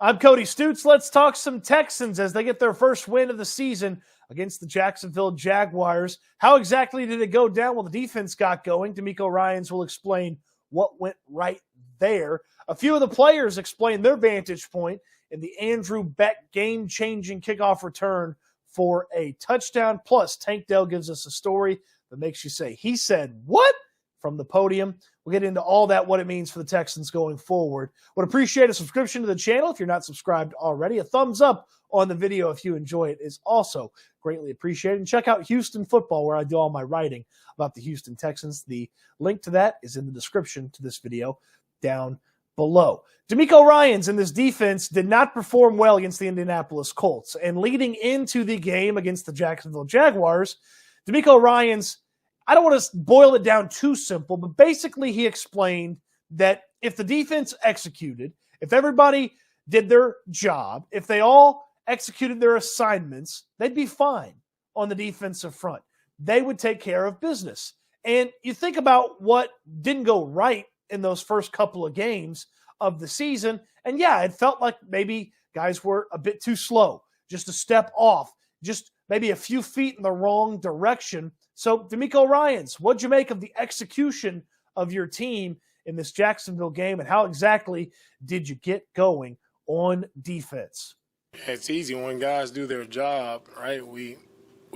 I'm Cody Stoots. Let's talk some Texans as they get their first win of the season against the Jacksonville Jaguars. How exactly did it go down? Well, the defense got going. DeMeco Ryans will explain what went right there. A few of the players explain their vantage point in the Andrew Beck game-changing kickoff return for a touchdown. Plus, Tank Dell gives us a story that makes you say, he said, what? From the podium. We'll get into all that, what it means for the Texans going forward. Would appreciate a subscription to the channel if you're not subscribed already. A thumbs up on the video if you enjoy it is also greatly appreciated. And check out Houston Football, where I do all my writing about the Houston Texans. The link to that is in the description to this video down below. DeMeco Ryans and this defense did not perform well against the Indianapolis Colts. And leading into the game against the Jacksonville Jaguars, DeMeco Ryans, I don't want to boil it down too simple, but basically he explained that if the defense executed, if everybody did their job, if they all executed their assignments, they'd be fine on the defensive front. They would take care of business. And you think about what didn't go right in those first couple of games of the season, and yeah, it felt like maybe guys were a bit too slow, just a step off, just maybe a few feet in the wrong direction. So, DeMeco Ryans, what'd you make of the execution of your team in this Jacksonville game, and how exactly did you get going on defense? It's easy when guys do their job, right? We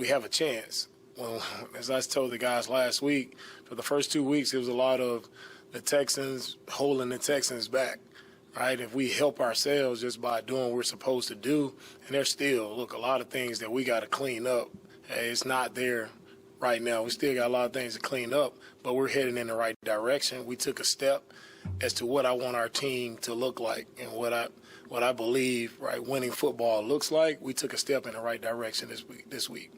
have a chance. Well, as I told the guys last week, for the first 2 weeks, it was a lot of the Texans holding the Texans back, right? If we help ourselves just by doing what we're supposed to do, and there's still, look, a lot of things that we got to clean up. Hey, it's not there right now. We still got a lot of things to clean up, but we're heading in the right direction. We took a step as to what I want our team to look like and what I believe, right, winning football looks like. We took a step in the right direction this week.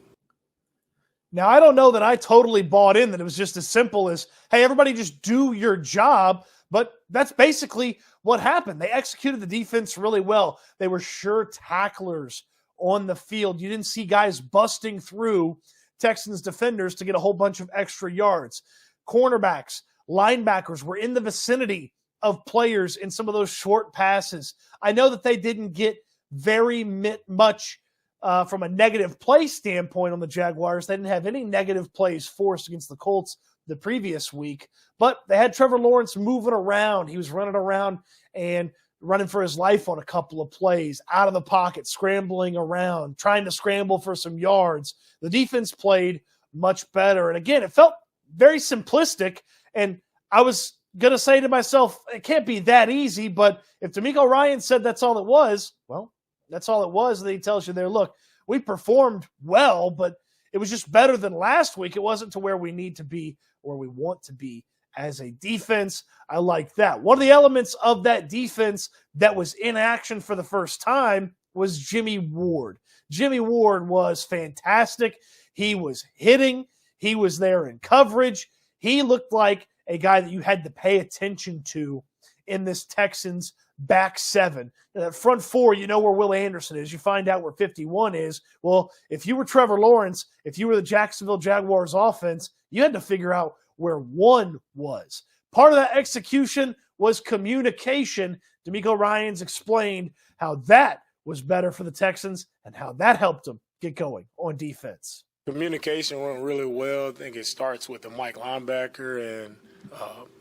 Now, I don't know that I totally bought in that it was just as simple as, hey, everybody just do your job, but that's basically what happened. They executed the defense really well. They were sure tacklers on the field. You didn't see guys busting through Texans defenders to get a whole bunch of extra yards. Cornerbacks, linebackers were in the vicinity of players in some of those short passes. I know that they didn't get very much from a negative play standpoint on the Jaguars. They didn't have any negative plays forced against the Colts the previous week, but they had Trevor Lawrence moving around. He was running around and running for his life on a couple of plays, out of the pocket, scrambling around, trying to scramble for some yards. The defense played much better. And again, it felt very simplistic. And I was going to say to myself, it can't be that easy. But if DeMeco Ryans said that's all it was, well, that's all it was. And then he tells you there, look, we performed well, but it was just better than last week. It wasn't to where we need to be or we want to be as a defense. I like that. One of the elements of that defense that was in action for the first time was Jimmy Ward. Jimmy Ward was fantastic. He was hitting. He was there in coverage. He looked like a guy that you had to pay attention to in this Texans back seven. That front four, you know where Will Anderson is. You find out where 51 is. Well, if you were Trevor Lawrence, if you were the Jacksonville Jaguars offense, you had to figure out where one was. Part of that execution was communication. DeMeco Ryans explained how that was better for the Texans and how that helped them get going on defense. Communication went really well. I think it starts with the Mike linebacker, and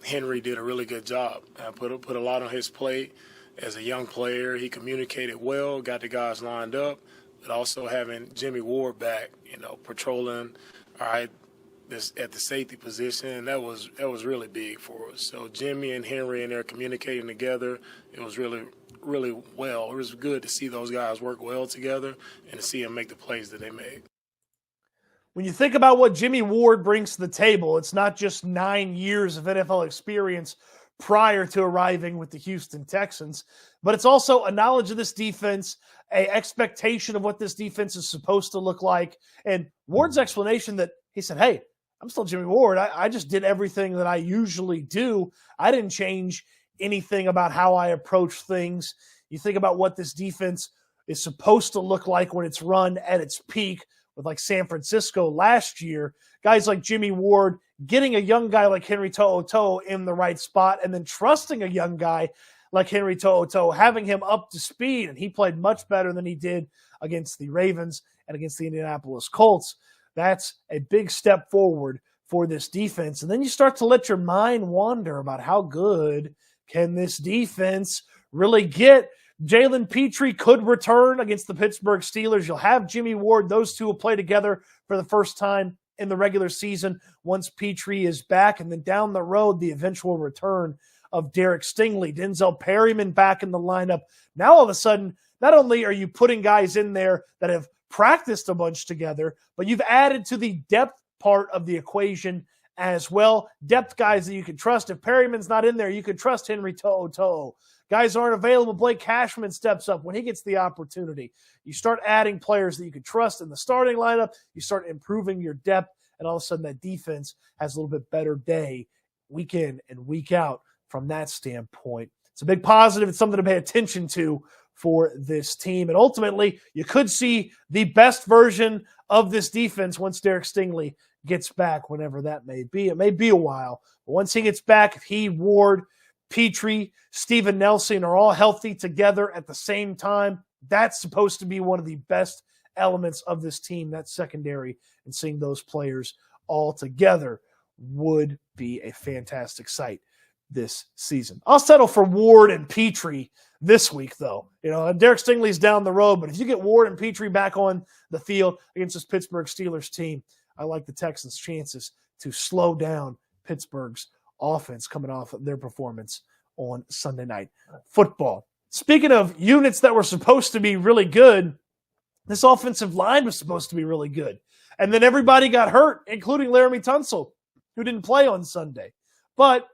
Henry did a really good job. Put a lot on his plate as a young player. He communicated well, got the guys lined up, but also having Jimmy Ward back, patrolling, all right, this at the safety position, that was really big for us. So Jimmy and Henry and they're communicating together. It was really well. It was good to see those guys work well together and to see them make the plays that they made. When you think about what Jimmy Ward brings to the table, it's not just 9 years of NFL experience prior to arriving with the Houston Texans, but it's also a knowledge of this defense, an expectation of what this defense is supposed to look like, and Ward's explanation that he said, hey, I'm still Jimmy Ward. I just did everything that I usually do. I didn't change anything about how I approach things. You think about what this defense is supposed to look like when it's run at its peak with like San Francisco last year. Guys like Jimmy Ward getting a young guy like Henry To'oTo'o in the right spot and then trusting a young guy like Henry To'oTo'o, having him up to speed, and he played much better than he did against the Ravens and against the Indianapolis Colts. That's a big step forward for this defense. And then you start to let your mind wander about how good can this defense really get. Jalen Petrie could return against the Pittsburgh Steelers. You'll have Jimmy Ward. Those two will play together for the first time in the regular season once Petrie is back. And then down the road, the eventual return of Derek Stingley, Denzel Perryman back in the lineup. Now all of a sudden, not only are you putting guys in there that have practiced a bunch together, but you've added to the depth part of the equation as well. Depth guys that you can trust. If Perryman's not in there, you can trust Henry To'oTo'o. Guys aren't available. Blake Cashman steps up when he gets the opportunity. You start adding players that you can trust in the starting lineup. You start improving your depth, and all of a sudden that defense has a little bit better day week in and week out from that standpoint. It's a big positive. It's something to pay attention to for this team. And ultimately, you could see the best version of this defense once Derek Stingley gets back, whenever that may be. It may be a while, but once he gets back, if he, Ward, Petrie, Steven Nelson are all healthy together at the same time, that's supposed to be one of the best elements of this team, that secondary, and seeing those players all together would be a fantastic sight this season. I'll settle for Ward and Petrie this week, though. Derek Stingley's down the road, but if you get Ward and Petrie back on the field against this Pittsburgh Steelers team, I like the Texans' chances to slow down Pittsburgh's offense coming off of their performance on Sunday Night Football. Speaking of units that were supposed to be really good, this offensive line was supposed to be really good. And then everybody got hurt, including Laramie Tunsil, who didn't play on Sunday. But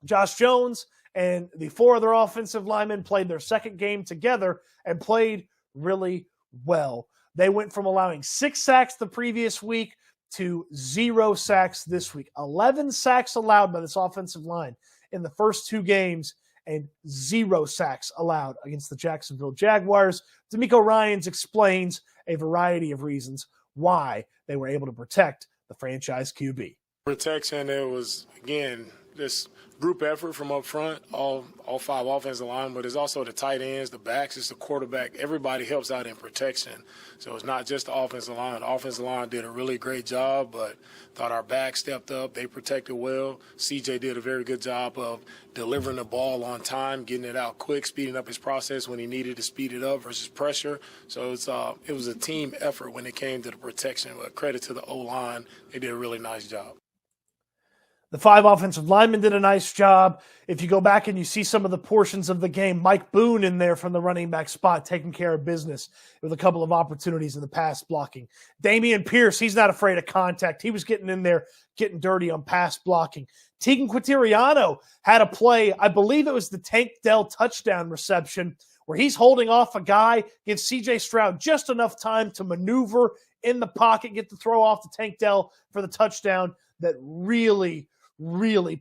Josh Jones and the four other offensive linemen played their second game together and played really well. They went from allowing 6 sacks the previous week to 0 sacks this week. 11 sacks allowed by this offensive line in the first 2 games and 0 sacks allowed against the Jacksonville Jaguars. DeMeco Ryans explains a variety of reasons why they were able to protect the franchise QB. Protection, it was, again, this group effort from up front, all 5 offensive line, but it's also the tight ends, the backs, it's the quarterback. Everybody helps out in protection. So it's not just the offensive line. The offensive line did a really great job, but thought our backs stepped up. They protected well. CJ did a very good job of delivering the ball on time, getting it out quick, speeding up his process when he needed to speed it up versus pressure. So it was a team effort when it came to the protection. But credit to the O-line. They did a really nice job. The 5 offensive linemen did a nice job. If you go back and you see some of the portions of the game, Mike Boone in there from the running back spot taking care of business with a couple of opportunities in the pass blocking. Damian Pierce, he's not afraid of contact. He was getting in there, getting dirty on pass blocking. Tegan Quintiriano had a play, I believe it was the Tank Dell touchdown reception, where he's holding off a guy, gives C.J. Stroud just enough time to maneuver in the pocket, get the throw off to Tank Dell for the touchdown that really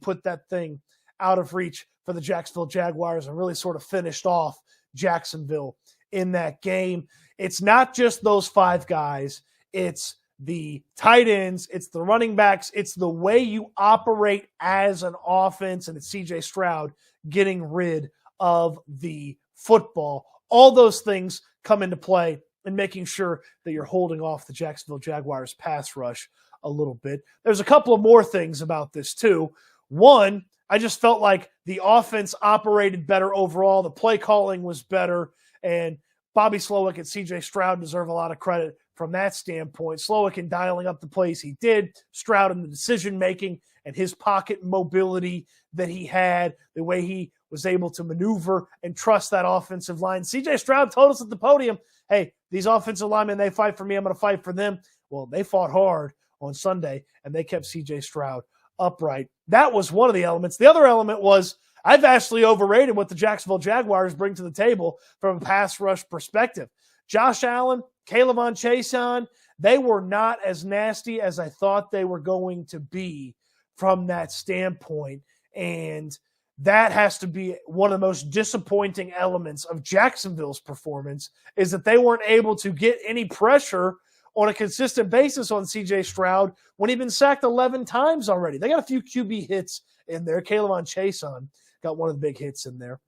put that thing out of reach for the Jacksonville Jaguars and really sort of finished off Jacksonville in that game. It's not just those 5 guys. It's the tight ends. It's the running backs. It's the way you operate as an offense, and it's C.J. Stroud getting rid of the football. All those things come into play in making sure that you're holding off the Jacksonville Jaguars pass rush a little bit. There's a couple of more things about this too. One, I just felt like the offense operated better overall. The play calling was better, and Bobby Slowick and CJ Stroud deserve a lot of credit from that standpoint. Slowick in dialing up the plays he did, Stroud in the decision-making and his pocket mobility that he had, the way he was able to maneuver and trust that offensive line. CJ Stroud told us at the podium, hey, these offensive linemen, they fight for me, I'm going to fight for them. Well, they fought hard on Sunday, and they kept C.J. Stroud upright. That was one of the elements. The other element was I've vastly overrated what the Jacksonville Jaguars bring to the table from a pass rush perspective. Josh Allen, K'Lavon Chaisson, they were not as nasty as I thought they were going to be from that standpoint, and that has to be one of the most disappointing elements of Jacksonville's performance is that they weren't able to get any pressure on a consistent basis on C.J. Stroud when he'd been sacked 11 times already. They got a few QB hits in there. K'Lavon Chaisson got one of the big hits in there.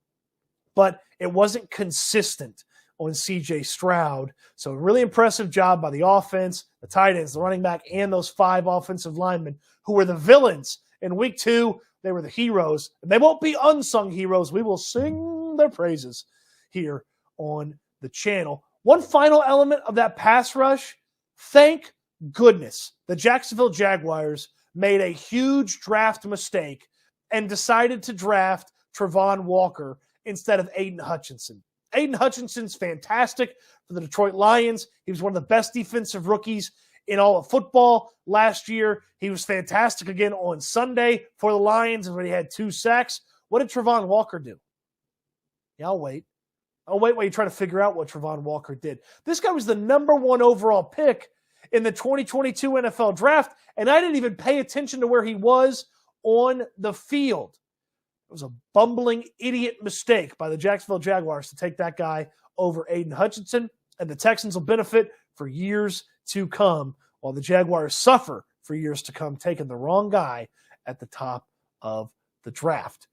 but it wasn't consistent on C.J. Stroud. So really impressive job by the offense, the tight ends, the running back, and those 5 offensive linemen who were the villains in week 2. They were the heroes, and they won't be unsung heroes. We will sing their praises here on the channel. One final element of that pass rush, thank goodness the Jacksonville Jaguars made a huge draft mistake and decided to draft Travon Walker instead of Aiden Hutchinson. Aiden Hutchinson's fantastic for the Detroit Lions. He was one of the best defensive rookies in all of football last year. He was fantastic again on Sunday for the Lions when he had 2 sacks. What did Travon Walker do? Yeah, I'll wait. I'll wait while you try to figure out what Travon Walker did. This guy was the number 1 overall pick in the 2022 NFL Draft, and I didn't even pay attention to where he was on the field. It was a bumbling idiot mistake by the Jacksonville Jaguars to take that guy over Aiden Hutchinson, and the Texans will benefit for years to come while the Jaguars suffer for years to come, taking the wrong guy at the top of the draft.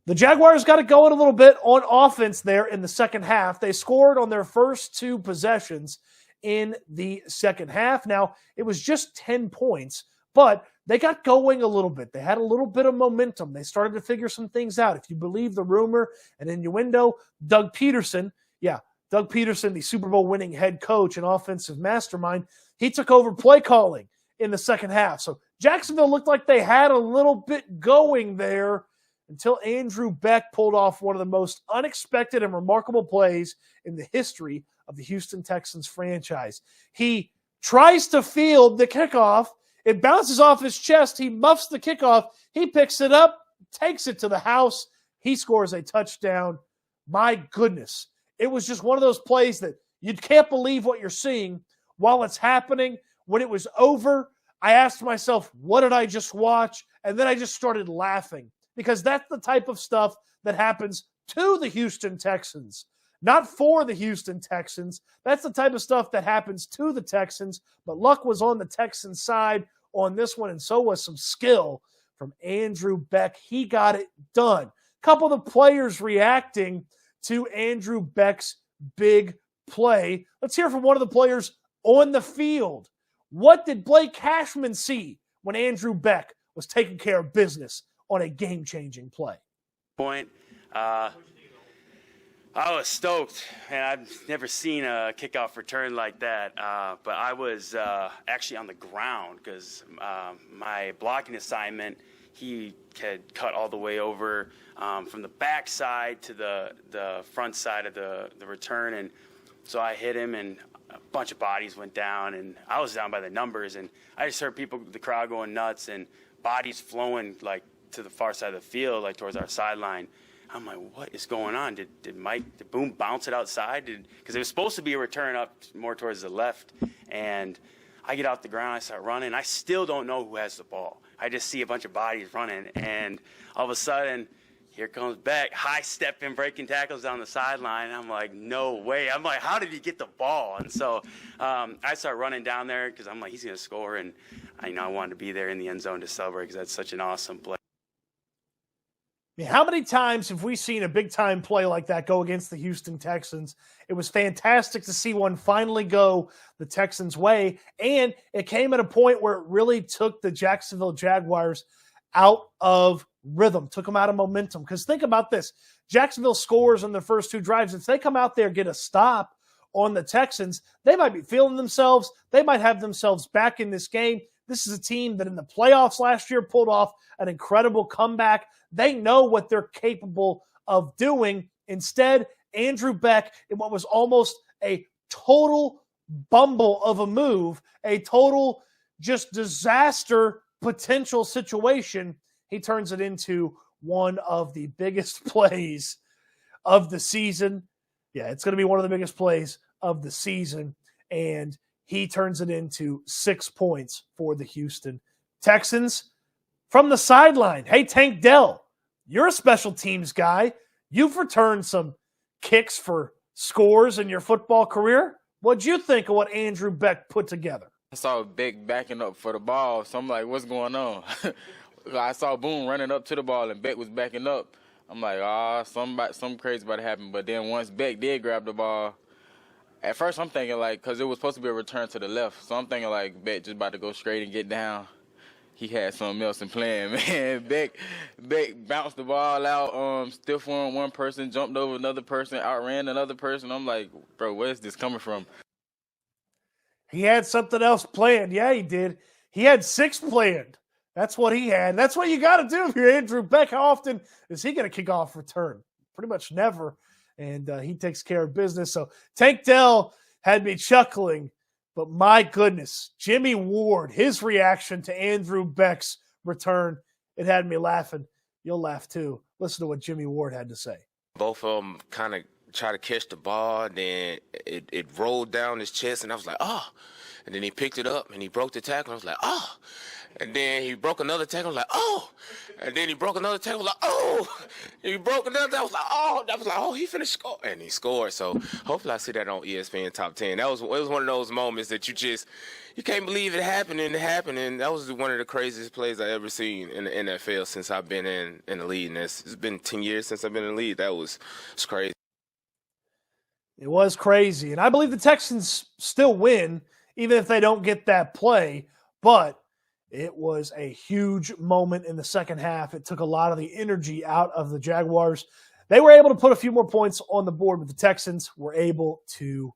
The Jaguars got it going a little bit on offense there in the second half. They scored on their first 2 possessions in the second half. Now, it was just 10 points, but they got going a little bit. They had a little bit of momentum. They started to figure some things out. If you believe the rumor and innuendo, Doug Peterson, the Super Bowl winning head coach and offensive mastermind, he took over play calling in the second half. So Jacksonville looked like they had a little bit going there until Andrew Beck pulled off one of the most unexpected and remarkable plays in the history of the Houston Texans franchise. He tries to field the kickoff. It bounces off his chest. He muffs the kickoff. He picks it up, takes it to the house. He scores a touchdown. My goodness. It was just one of those plays that you can't believe what you're seeing while it's happening. When it was over, I asked myself, what did I just watch? And then I just started laughing because that's the type of stuff that happens to the Houston Texans, not for the Houston Texans. That's the type of stuff that happens to the Texans, but luck was on the Texans' side on this one, and so was some skill from Andrew Beck. He got it done. A couple of the players reacting to Andrew Beck's big play. Let's hear from one of the players on the field. What did Blake Cashman see when Andrew Beck was taking care of business on a game-changing play? I was stoked, and I've never seen a kickoff return like that. But I was actually on the ground because my blocking assignment, he had cut all the way over from the back side to the front side of the return. And so I hit him, and a bunch of bodies went down, and I was down by the numbers. And I just heard the crowd going nuts, and bodies flowing like to the far side of the field, like towards our sideline. I'm like, what is going on? Did Boom bounce it outside? Because it was supposed to be a return up more towards the left. And I get off the ground, I start running. I still don't know who has the ball. I just see a bunch of bodies running. And all of a sudden, here comes Beck, high-stepping, breaking tackles down the sideline. I'm like, no way. I'm like, how did he get the ball? And so I start running down there because I'm like, he's going to score. And I wanted to be there in the end zone to celebrate because that's such an awesome play. I mean, how many times have we seen a big-time play like that go against the Houston Texans? It was fantastic to see one finally go the Texans' way, and it came at a point where it really took the Jacksonville Jaguars out of rhythm, took them out of momentum. Because think about this. Jacksonville scores on their first 2 drives. If they come out there and get a stop on the Texans, they might be feeling themselves. They might have themselves back in this game. This is a team that in the playoffs last year pulled off an incredible comeback. They know what they're capable of doing. Instead, Andrew Beck, in what was almost a total bumble of a move, a total just disaster potential situation, he turns it into one of the biggest plays of the season. Yeah, it's going to be one of the biggest plays of the season. And he turns it into 6 points for the Houston Texans. From the sideline, hey, Tank Dell, you're a special teams guy. You've returned some kicks for scores in your football career. What'd you think of what Andrew Beck put together? I saw Beck backing up for the ball, so I'm like, what's going on? I saw Boone running up to the ball, and Beck was backing up. I'm like, something crazy about to happen. But then once Beck did grab the ball, at first I'm thinking because it was supposed to be a return to the left. So I'm thinking Beck just about to go straight and get down. He had something else in plan, man. Beck bounced the ball out, stiff on one person, jumped over another person, outran another person. I'm like, bro, where's this coming from? He had something else planned. Yeah, he did. He had 6 planned. That's what he had. That's what you got to do if you're Andrew Beck. How often is he going to kick off return? Pretty much never. And he takes care of business. So Tank Dell had me chuckling. But my goodness, Jimmy Ward, his reaction to Andrew Beck's return, it had me laughing. You'll laugh too. Listen to what Jimmy Ward had to say. Both of them kind of tried to catch the ball, then it rolled down his chest, and I was like, oh. And then he picked it up, and he broke the tackle. I was like, oh. And then he broke another tackle. I was like, oh. And then he broke another tackle. I was like, oh. And he broke another. I was like, oh. I was like, oh, he finished score. And he scored. So hopefully I see that on ESPN Top 10. It was one of those moments that you can't believe it happened, and it happened. And that was one of the craziest plays I ever seen in the NFL since I've been in the league. And it's been 10 years since I've been in the league. It's crazy. It was crazy. And I believe the Texans still win, even if they don't get that play. But it was a huge moment in the second half. It took a lot of the energy out of the Jaguars. They were able to put a few more points on the board, but the Texans were able to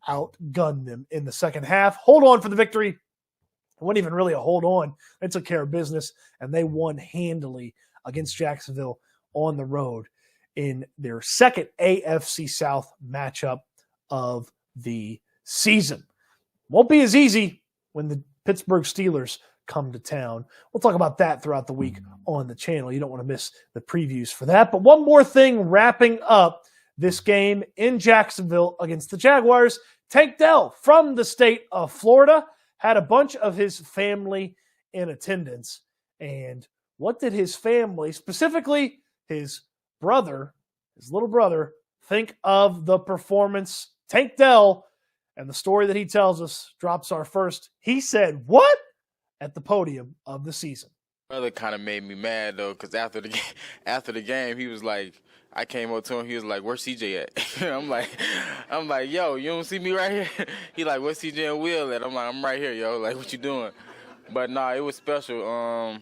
outgun them in the second half. Hold on for the victory. It wasn't even really a hold on. They took care of business, and they won handily against Jacksonville on the road in their second AFC South matchup of the season. Won't be as easy when the Pittsburgh Steelers come to town. We'll talk about that throughout the week on the channel. You don't want to miss the previews for that. But one more thing wrapping up this game in Jacksonville against the Jaguars. Tank Dell from the state of Florida had a bunch of his family in attendance. And what did his family, specifically his little brother, think of the performance? Tank Dell, and the story that he tells us drops our first. He said, what? At the podium of the season. Brother kind of made me mad though, because after the game, he was like, I came up to him, he was like, where's CJ at? I'm like, yo, you don't see me right here? He like, where's CJ and Will at? I'm like, I'm right here, yo. Like, what you doing? But nah, it was special.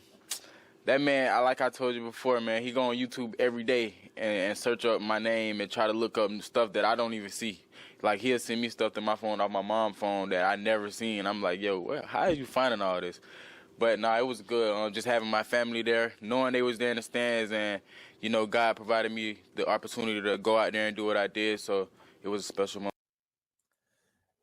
That man, like I told you before, man, he go on YouTube every day and search up my name and try to look up stuff that I don't even see. Like, he'll send me stuff to my phone off my mom's phone that I never seen. I'm like, yo, how are you finding all this? But, nah, it was good. Just having my family there, knowing they was there in the stands, and, you know, God provided me the opportunity to go out there and do what I did. So it was a special moment.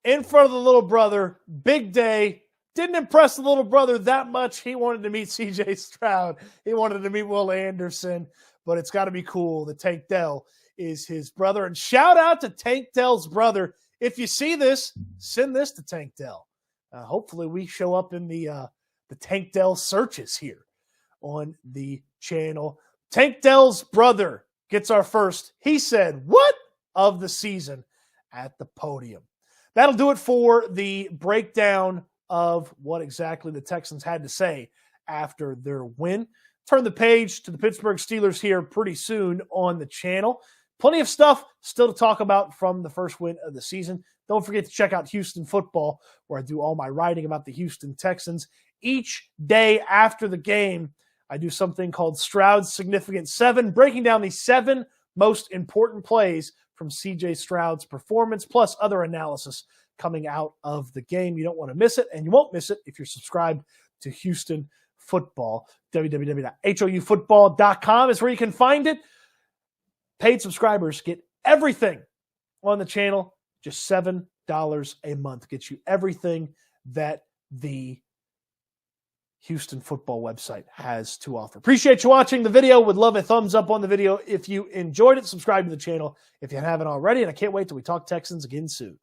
In front of the little brother, big day. Didn't impress the little brother that much. He wanted to meet C.J. Stroud. He wanted to meet Will Anderson. But it's got to be cool that Tank Dell is his brother. And shout out to Tank Dell's brother. If you see this, send this to Tank Dell. Hopefully we show up in the Tank Dell searches here on the channel. Tank Dell's brother gets our first, he said, what? Of the season at the podium. That'll do it for the breakdown of what exactly the Texans had to say after their win. Turn the page to the Pittsburgh Steelers here pretty soon on the channel. Plenty of stuff still to talk about from the first win of the season. Don't forget to check out Houston Football, where I do all my writing about the Houston Texans. Each day after the game, I do something called Stroud's Significant 7, breaking down the 7 most important plays from C.J. Stroud's performance, plus other analysis coming out of the game. You don't want to miss it, and you won't miss it if you're subscribed to Houston Football. www.houfootball.com is where you can find it. Paid subscribers get everything on the channel. Just $7 a month gets you everything that the Houston Football website has to offer. Appreciate you watching the video. Would love a thumbs up on the video if you enjoyed it. Subscribe to the channel if you haven't already. And I can't wait till we talk Texans again soon.